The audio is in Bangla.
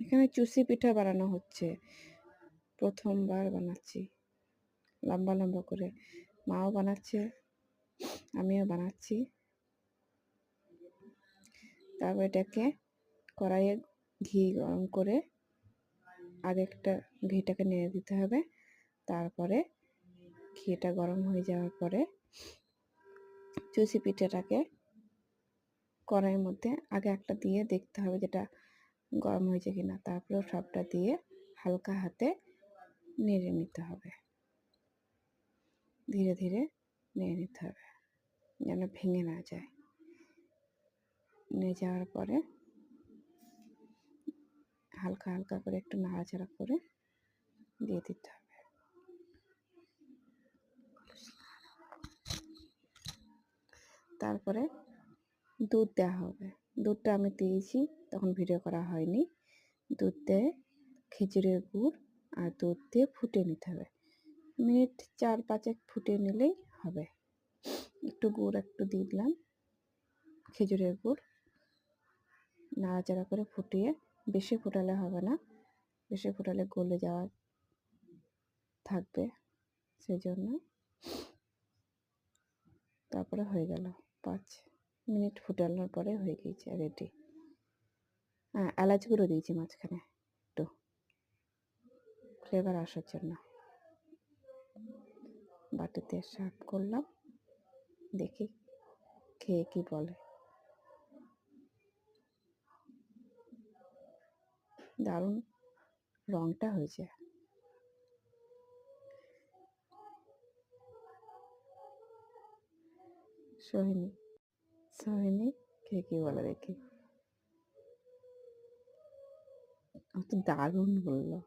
এখানে চুষি পিঠা বানানো হচ্ছে, প্রথমবার বানাচ্ছি লম্বা লম্বা করে। মাও বানাচ্ছে, আমিও বানাচ্ছি। তারপর এটাকে কড়াইয়ে ঘি গরম করে আরেকটা ঘিটাকে নেড়ে দিতে হবে। তারপরে ঘিটা গরম হয়ে যাওয়ার পরে চুষি পিঠাটাকে কড়াইয়ের মধ্যে আগে একটা দিয়ে দেখতে হবে যেটা গরম হয়েছে কিনা, তারপরে সবটা দিয়ে হালকা হাতে নেড়ে নিতে হবে, ধীরে ধীরে নেড়ে নিতে হবে যেন ভেঙে না যায়। নেড়ে যাওয়ার পরে হালকা হালকা করে একটু নাড়াচাড়া করে দিয়ে দিতে হবে। তারপরে দুধ দেওয়া হবে। দুধটা আমি দিয়েছি, তখন ভিডিও করা হয়নি। দুধ দিয়ে খেজুরের গুড় আর দুধ দিয়ে ফুটিয়ে নিতে হবে। মিনিট 4-5 ফুটিয়ে নিলেই হবে। একটু গুড় একটু দিয়ে দিলাম, খেজুরের গুড়, নাড়াচাড়া করে ফুটিয়ে, বেশি ফোটালে হবে না, বেশি ফোটালে গলে যাওয়া থাকবে, সেই জন্য। তারপরে হয়ে গেল, 5 মিনিট ফুটানোর পরে হয়ে গিয়েছে রেডি। হ্যাঁ, এলাচ গুঁড়ো দিয়েছি মাঝখানে একটু ফ্লেভার আসার জন্য। বাটিতে সার্ভ করলাম, দেখি খেয়ে কি বলে। দারুণ রঙটা হয়েছে। সোহিনী খেয়ে কি বলে দেখি। ও তো দারুণ বললো।